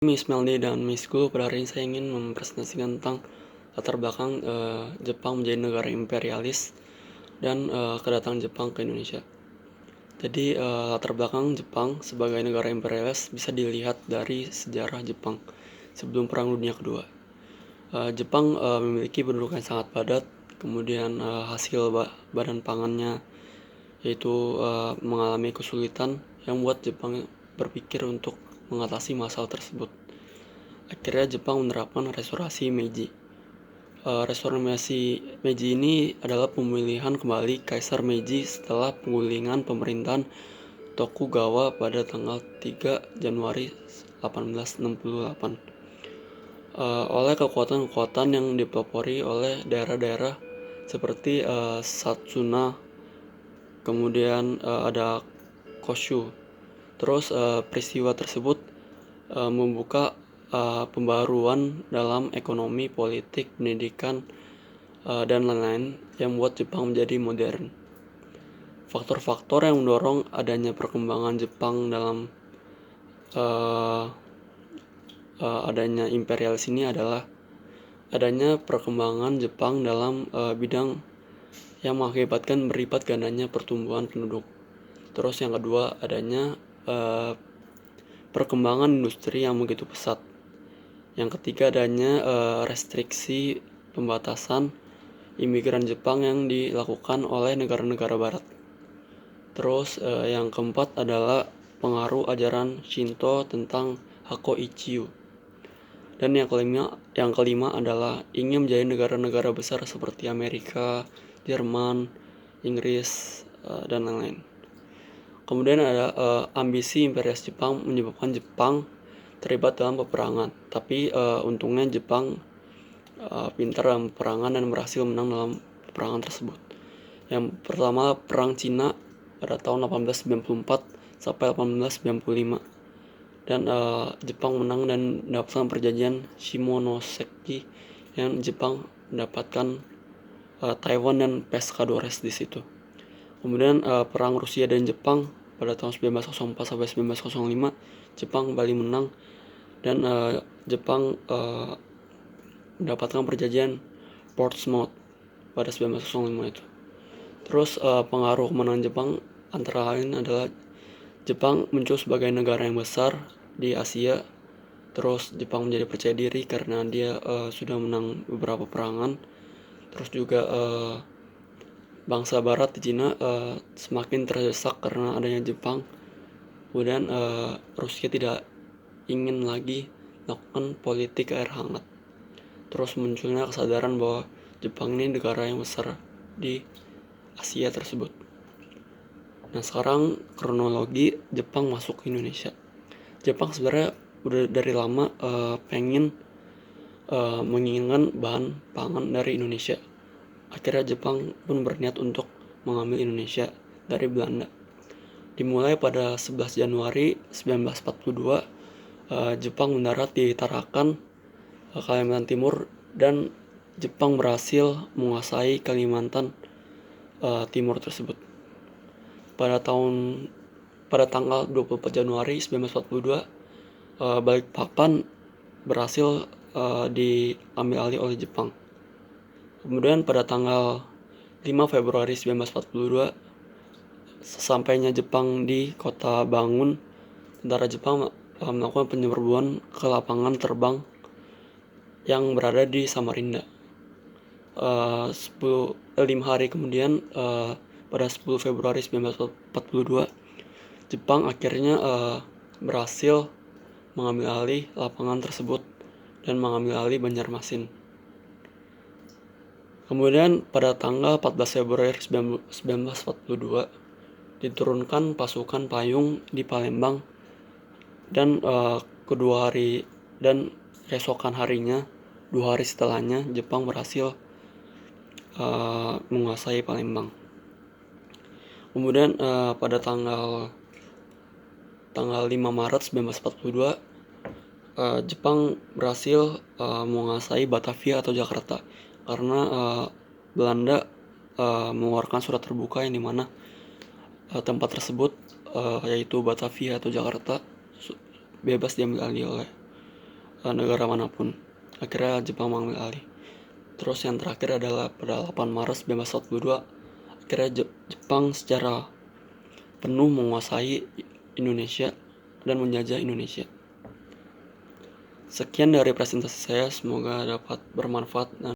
Miss Meldi dan Miss Gu, pada hari ini saya ingin mempresentasikan tentang latar belakang Jepang menjadi negara imperialis dan kedatangan Jepang ke Indonesia. Jadi latar belakang Jepang sebagai negara imperialis bisa dilihat dari sejarah Jepang sebelum Perang Dunia Kedua. Jepang memiliki penduduk yang sangat padat, kemudian hasil badan pangannya yaitu mengalami kesulitan yang membuat Jepang berpikir untuk mengatasi masalah tersebut. Akhirnya Jepang menerapkan restorasi Meiji. Restorasi Meiji ini adalah pemilihan kembali Kaisar Meiji setelah penggulingan pemerintahan Tokugawa pada tanggal 3 Januari 1868 oleh kekuatan-kekuatan yang dipelopori oleh daerah-daerah seperti Satsuna, kemudian ada Koshu. Terus peristiwa tersebut membuka pembaruan dalam ekonomi, politik, pendidikan, dan lain-lain yang membuat Jepang menjadi modern. Faktor-faktor yang mendorong adanya perkembangan Jepang dalam adanya imperialis ini adalah adanya perkembangan Jepang dalam bidang yang mengakibatkan berlipat gandanya pertumbuhan penduduk. Terus yang kedua, adanya perkembangan industri yang begitu pesat. Yang ketiga, adanya restriksi pembatasan imigran Jepang yang dilakukan oleh negara-negara barat. Terus yang keempat adalah pengaruh ajaran Shinto tentang Hako Ichiu. Dan yang kelima adalah ingin menjadi negara-negara besar seperti Amerika, Jerman, Inggris, dan lain-lain. Kemudian ada ambisi imperialis Jepang menyebabkan Jepang terlibat dalam peperangan. Tapi untungnya Jepang pintar dalam peperangan dan berhasil menang dalam peperangan tersebut. Yang pertama, Perang Cina pada tahun 1894 sampai 1895. Dan Jepang menang dan mendapatkan perjanjian Shimonoseki yang Jepang mendapatkan Taiwan dan Pescadores di situ. Kemudian perang Rusia dan Jepang pada tahun 1904 sampai 1905, Jepang kembali menang dan Jepang mendapatkan perjanjian Portsmouth pada 1905 itu. Terus pengaruh kemenangan Jepang antara lain adalah Jepang muncul sebagai negara yang besar di Asia. Terus Jepang menjadi percaya diri karena dia sudah menang beberapa peperangan. Terus juga bangsa barat di Cina semakin terdesak karena adanya Jepang. Kemudian Rusia tidak ingin lagi melakukan politik air hangat. Terus munculnya kesadaran bahwa Jepang ini negara yang besar di Asia tersebut. Nah, sekarang kronologi Jepang masuk ke Indonesia. Jepang sebenarnya udah dari lama pengen menginginkan bahan pangan dari Indonesia. Akhirnya Jepang pun berniat untuk mengambil Indonesia dari Belanda. Dimulai pada 11 Januari 1942, Jepang mendarat di Tarakan, Kalimantan Timur, dan Jepang berhasil menguasai Kalimantan Timur tersebut. Pada tanggal 24 Januari 1942, Balikpapan berhasil diambil alih oleh Jepang. Kemudian pada tanggal 5 Februari 1942, sesampainya Jepang di kota Bangun, tentara Jepang melakukan penyerbuan ke lapangan terbang yang berada di Samarinda. 5 hari kemudian, pada 10 Februari 1942, Jepang akhirnya berhasil mengambil alih lapangan tersebut dan mengambil alih Banjarmasin. Kemudian pada tanggal 14 Februari 1942 diturunkan pasukan payung di Palembang, dan kedua hari dan keesokan harinya, 2 hari setelahnya, Jepang berhasil menguasai Palembang. Kemudian pada tanggal 5 Maret 1942, Jepang berhasil menguasai Batavia atau Jakarta karena Belanda mengeluarkan surat terbuka yang dimana tempat tersebut yaitu Batavia atau Jakarta bebas diambil alih oleh negara manapun. Akhirnya Jepang mengambil alih. Terus yang terakhir adalah pada 8 Maret 1942, akhirnya Jepang secara penuh menguasai Indonesia dan menjajah Indonesia. Sekian dari presentasi saya, semoga dapat bermanfaat dan